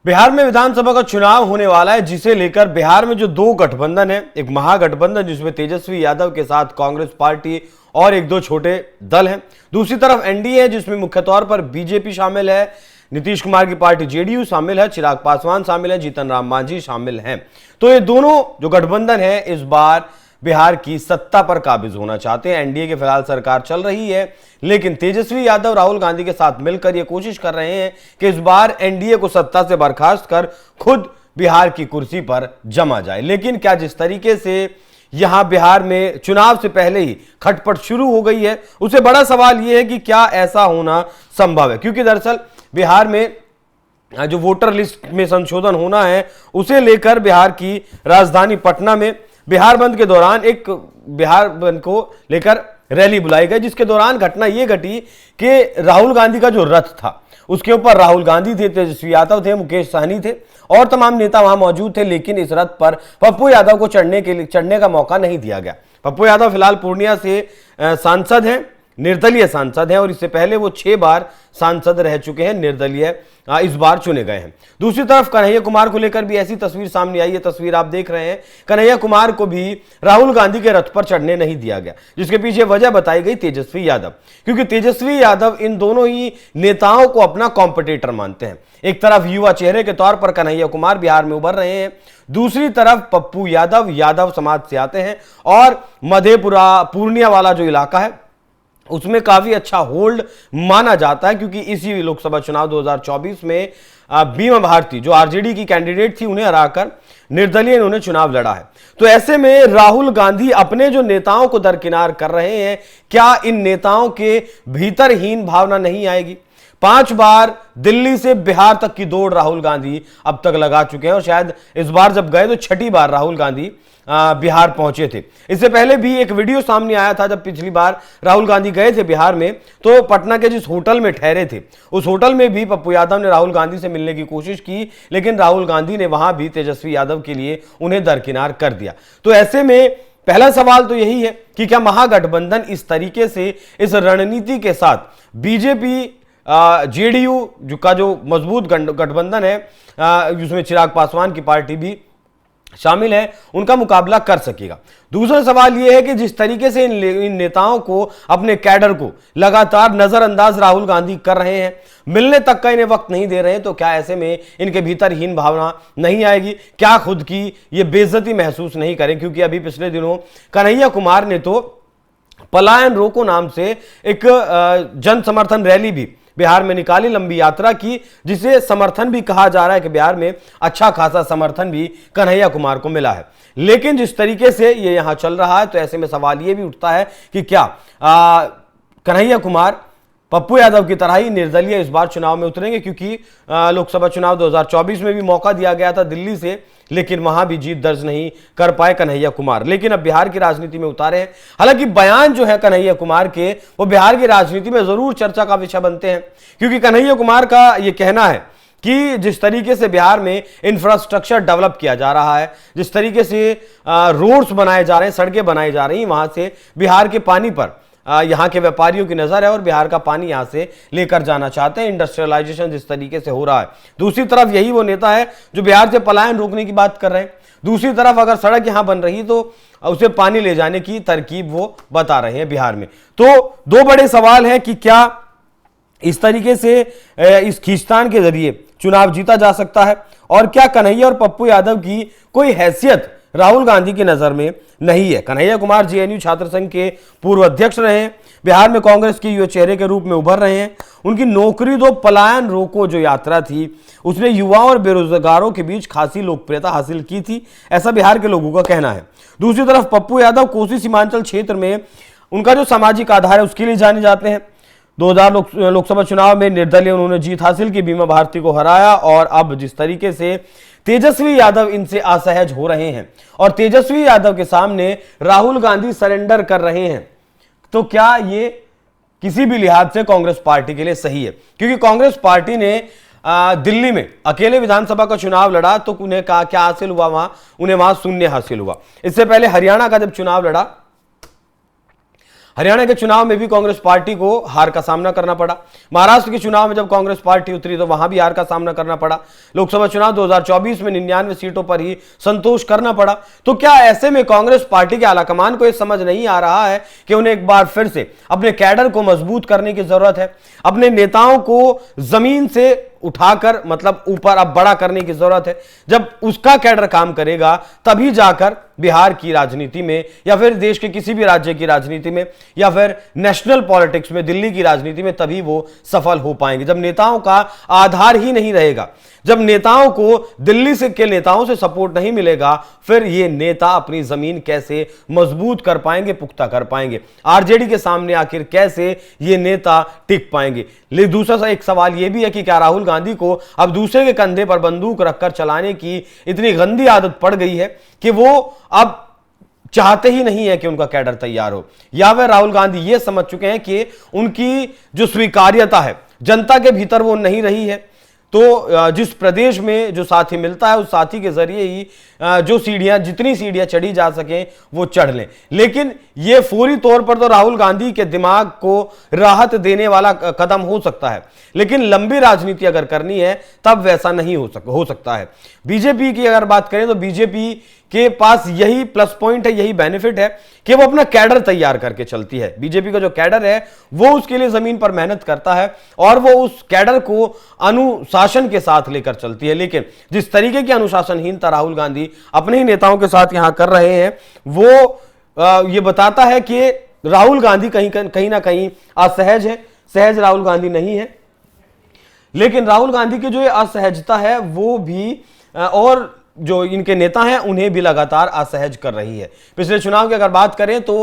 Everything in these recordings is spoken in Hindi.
बिहार में विधानसभा का चुनाव होने वाला है, जिसे लेकर बिहार में जो दो गठबंधन है, एक महागठबंधन जिसमें तेजस्वी यादव के साथ कांग्रेस पार्टी और एक दो छोटे दल हैं, दूसरी तरफ एनडीए है जिसमें मुख्य तौर पर बीजेपी शामिल है, नीतीश कुमार की पार्टी जेडीयू शामिल है, चिराग पासवान शामिल है, जीतन राम मांझी शामिल हैं। तो ये दोनों जो गठबंधन है इस बार बिहार की सत्ता पर काबिज होना चाहते हैं। एनडीए की फिलहाल सरकार चल रही है, लेकिन तेजस्वी यादव राहुल गांधी के साथ मिलकर यह कोशिश कर रहे हैं कि इस बार एनडीए को सत्ता से बर्खास्त कर खुद बिहार की कुर्सी पर जमा जाए। लेकिन क्या जिस तरीके से यहां बिहार में चुनाव से पहले ही खटपट शुरू हो गई है, उससे बड़ा सवाल यह है कि क्या ऐसा होना संभव है, क्योंकि दरअसल बिहार में जो वोटर लिस्ट में संशोधन होना है उसे लेकर बिहार की राजधानी पटना में बिहार बंद के दौरान एक बिहार बंद को लेकर रैली बुलाई गई, जिसके दौरान घटना यह घटी कि राहुल गांधी का जो रथ था उसके ऊपर राहुल गांधी थे, तेजस्वी यादव थे, मुकेश सहनी थे और तमाम नेता वहां मौजूद थे, लेकिन इस रथ पर पप्पू यादव को चढ़ने का मौका नहीं दिया गया। पप्पू यादव फिलहाल पूर्णिया से सांसद हैं, निर्दलीय सांसद हैं और इससे पहले वो 6 बार सांसद रह चुके हैं, निर्दलीय इस बार चुने गए हैं। दूसरी तरफ कन्हैया कुमार को लेकर भी ऐसी तस्वीर सामने आई है, तस्वीर आप देख रहे हैं। कन्हैया कुमार को भी राहुल गांधी के रथ पर चढ़ने नहीं दिया गया, जिसके पीछे वजह बताई गई तेजस्वी यादव, क्योंकि तेजस्वी यादव इन दोनों ही नेताओं को अपना कॉम्पिटिटर मानते हैं। एक तरफ युवा चेहरे के तौर पर कन्हैया कुमार बिहार में उभर रहे हैं, दूसरी तरफ पप्पू यादव यादव समाज से आते हैं और मधेपुरा पूर्णिया वाला जो इलाका है उसमें काफी अच्छा होल्ड माना जाता है, क्योंकि इसी लोकसभा चुनाव 2024 में बीमा भारती जो आरजेडी की कैंडिडेट थी उन्हें हराकर निर्दलीय इन्होंने चुनाव लड़ा है। तो ऐसे में राहुल गांधी अपने जो नेताओं को दरकिनार कर रहे हैं, क्या इन नेताओं के भीतर हीन भावना नहीं आएगी? 5 बार दिल्ली से बिहार तक की दौड़ राहुल गांधी अब तक लगा चुके हैं और शायद इस बार जब गए तो 6ठी बार राहुल गांधी बिहार पहुंचे थे। इससे पहले भी एक वीडियो सामने आया था, जब पिछली बार राहुल गांधी गए थे बिहार में तो पटना के जिस होटल में ठहरे थे उस होटल में भी पप्पू यादव ने राहुल गांधी से मिलने की कोशिश की, लेकिन राहुल गांधी ने वहां भी तेजस्वी यादव के लिए उन्हें दरकिनार कर दिया। तो ऐसे में पहला सवाल तो यही है कि क्या महागठबंधन इस तरीके से इस रणनीति के साथ बीजेपी जेडीयू का जो मजबूत गठबंधन है जिसमें चिराग पासवान की पार्टी भी शामिल है, उनका मुकाबला कर सकेगा? दूसरा सवाल यह है कि जिस तरीके से इन नेताओं को, अपने कैडर को लगातार नजरअंदाज राहुल गांधी कर रहे हैं, मिलने तक का इन्हें वक्त नहीं दे रहे हैं, तो क्या ऐसे में इनके भीतर हीन भावना नहीं आएगी? क्या खुद की ये बेइज्जती महसूस नहीं करें? क्योंकि अभी पिछले दिनों कन्हैया कुमार ने तो पलायन रोको नाम से एक जन समर्थन रैली भी बिहार में निकाली, लंबी यात्रा की, जिसे समर्थन भी कहा जा रहा है कि बिहार में अच्छा खासा समर्थन भी कन्हैया कुमार को मिला है। लेकिन जिस तरीके से ये यहां चल रहा है तो ऐसे में सवाल ये भी उठता है कि क्या कन्हैया कुमार पप्पू यादव की तरह ही निर्दलीय इस बार चुनाव में उतरेंगे? क्योंकि लोकसभा चुनाव 2024 में भी मौका दिया गया था दिल्ली से, लेकिन वहां भी जीत दर्ज नहीं कर पाए कन्हैया कुमार, लेकिन अब बिहार की राजनीति में उतारे हैं। हालांकि बयान जो है कन्हैया कुमार के वो बिहार की राजनीति में जरूर चर्चा का विषय बनते हैं, क्योंकि कन्हैया कुमार का यह कहना है कि जिस तरीके से बिहार में इंफ्रास्ट्रक्चर डेवलप किया जा रहा है, जिस तरीके से रोड्स बनाए जा रहे हैं, सड़कें बनाई जा रही हैं, वहां से बिहार के पानी पर यहाँ के व्यापारियों की नजर है और बिहार का पानी यहाँ से लेकर जाना चाहते हैं। इंडस्ट्रियलाइजेशन जिस तरीके से हो रहा है, दूसरी तरफ यही वो नेता है जो बिहार से पलायन रोकने की बात कर रहे हैं, दूसरी तरफ अगर सड़क यहाँ बन रही तो उसे पानी ले जाने की तरकीब वो बता रहे हैं बिहार में। तो दो बड़े सवाल हैं कि क्या इस तरीके से इस खींचतान के जरिए चुनाव जीता जा सकता है, और क्या कन्हैया और पप्पू यादव की कोई हैसियत राहुल गांधी की नजर में नहीं है? कन्हैया कुमार जेएनयू छात्र संघ के पूर्व अध्यक्ष रहे हैं, बिहार में कांग्रेस के युवा चेहरे के रूप में उभर रहे हैं। उनकी नौकरी दो पलायन रोको जो यात्रा थी उसने युवाओं और बेरोजगारों के बीच खासी लोकप्रियता हासिल की थी, ऐसा बिहार के लोगों का कहना है। दूसरी तरफ पप्पू यादव कोसी सीमांचल क्षेत्र में उनका जो सामाजिक आधार है उसके लिए जाने जाते हैं। 2000 लोकसभा चुनाव में निर्दलीय उन्होंने जीत हासिल की, बीमा भारती को हराया, और अब जिस तरीके से तेजस्वी यादव इनसे असहज हो रहे हैं और तेजस्वी यादव के सामने राहुल गांधी सरेंडर कर रहे हैं, तो क्या ये किसी भी लिहाज से कांग्रेस पार्टी के लिए सही है? क्योंकि कांग्रेस पार्टी ने दिल्ली में अकेले विधानसभा का चुनाव लड़ा तो उन्हें क्या हासिल हुआ? उन्हें वहां शून्य हासिल हुआ। इससे पहले हरियाणा का जब चुनाव लड़ा, हरियाणा के चुनाव में भी कांग्रेस पार्टी को हार का सामना करना पड़ा। महाराष्ट्र के चुनाव में जब कांग्रेस पार्टी उतरी तो वहां भी हार का सामना करना पड़ा। लोकसभा चुनाव 2024 में 99 सीटों पर ही संतोष करना पड़ा। तो क्या ऐसे में कांग्रेस पार्टी के आलाकमान को यह समझ नहीं आ रहा है कि उन्हें एक बार फिर से अपने कैडर को मजबूत करने की जरूरत है, अपने नेताओं को जमीन से उठाकर मतलब ऊपर अब बड़ा करने की जरूरत है। जब उसका कैडर काम करेगा तभी जाकर बिहार की राजनीति में या फिर देश के किसी भी राज्य की राजनीति में या फिर नेशनल पॉलिटिक्स में, दिल्ली की राजनीति में तभी वो सफल हो पाएंगे। जब नेताओं का आधार ही नहीं रहेगा, जब नेताओं को दिल्ली से के नेताओं से सपोर्ट नहीं मिलेगा, फिर ये नेता अपनी जमीन कैसे मजबूत कर पाएंगे, पुख्ता कर पाएंगे? आरजेडी के सामने आखिर कैसे ये नेता टिक पाएंगे? लेकिन दूसरा सा एक सवाल यह भी है कि क्या राहुल गांधी को अब दूसरे के कंधे पर बंदूक रखकर चलाने की इतनी गंदी आदत पड़ गई है कि वो अब चाहते ही नहीं है कि उनका कैडर तैयार हो, या वह राहुल गांधी ये समझ चुके हैं कि उनकी जो स्वीकार्यता है जनता के भीतर वो नहीं रही है, तो जिस प्रदेश में जो साथी मिलता है उस साथी के जरिए ही जो सीढ़ियां, जितनी सीढ़ियां चढ़ी जा सकें वो चढ़ लें। लेकिन ये फौरी तौर पर तो राहुल गांधी के दिमाग को राहत देने वाला कदम हो सकता है, लेकिन लंबी राजनीति अगर करनी है तब वैसा नहीं हो सकता है। बीजेपी की अगर बात करें तो बीजेपी के पास यही प्लस पॉइंट है, यही बेनिफिट है कि वो अपना कैडर तैयार करके चलती है। बीजेपी का जो कैडर है वो उसके लिए जमीन पर मेहनत करता है और वो उस कैडर को अनुशासन के साथ लेकर चलती है। लेकिन जिस तरीके की अनुशासनहीनता राहुल गांधी अपने ही नेताओं के साथ यहां कर रहे हैं वो ये बताता है कि राहुल गांधी कहीं ना कहीं असहज है। सहज राहुल गांधी नहीं है, लेकिन राहुल गांधी की जो ये असहजता है वो भी और जो इनके नेता हैं उन्हें भी लगातार असहज कर रही है। पिछले चुनाव की अगर बात करें तो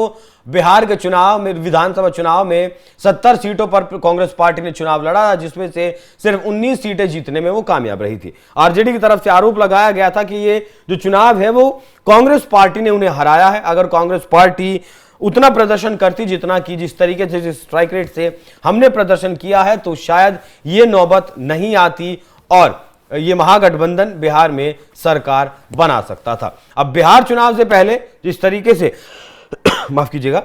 बिहार के चुनाव में, विधानसभा चुनाव में 70 सीटों पर कांग्रेस पार्टी ने चुनाव लड़ा, जिसमें से सिर्फ 19 सीटें जीतने में वो कामयाब रही थी। आरजेडी की तरफ से आरोप लगाया गया था कि ये जो चुनाव है वो कांग्रेस पार्टी ने उन्हें हराया है। अगर कांग्रेस पार्टी उतना प्रदर्शन करती जितना कि जिस तरीके से, जिस स्ट्राइक रेट से हमने प्रदर्शन किया है, तो शायद ये नौबत नहीं आती और ये महागठबंधन बिहार में सरकार बना सकता था। अब बिहार चुनाव से पहले जिस तरीके से माफ कीजिएगा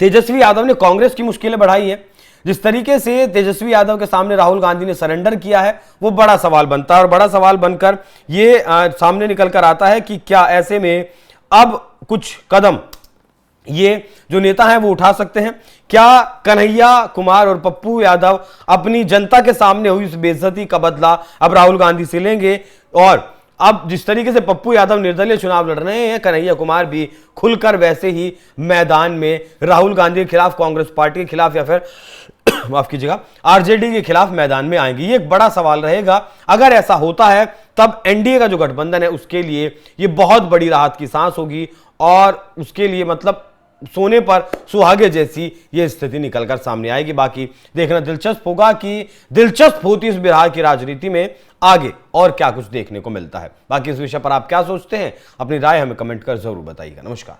तेजस्वी यादव ने कांग्रेस की मुश्किलें बढ़ाई है, जिस तरीके से तेजस्वी यादव के सामने राहुल गांधी ने सरेंडर किया है, वो बड़ा सवाल बनता है। और बड़ा सवाल बनकर ये सामने निकल कर आता है कि क्या ऐसे में अब कुछ कदम ये जो नेता हैं वो उठा सकते हैं? क्या कन्हैया कुमार और पप्पू यादव अपनी जनता के सामने हुई इस बेइज्जती का बदला अब राहुल गांधी से लेंगे? और अब जिस तरीके से पप्पू यादव निर्दलीय चुनाव लड़ रहे हैं, कन्हैया कुमार भी खुलकर वैसे ही मैदान में राहुल गांधी के खिलाफ, कांग्रेस पार्टी के खिलाफ या फिर माफ कीजिएगा आरजेडी के खिलाफ मैदान में आएंगे। ये एक बड़ा सवाल रहेगा। अगर ऐसा होता है तब एनडीए का जो गठबंधन है उसके लिए ये बहुत बड़ी राहत की सांस होगी और उसके लिए मतलब सोने पर सुहागे जैसी यह स्थिति निकलकर सामने आएगी। बाकी देखना दिलचस्प होगा कि दिलचस्प होती इस बिहार की राजनीति में आगे और क्या कुछ देखने को मिलता है। बाकी इस विषय पर आप क्या सोचते हैं? अपनी राय हमें कमेंट कर जरूर बताइएगा। नमस्कार।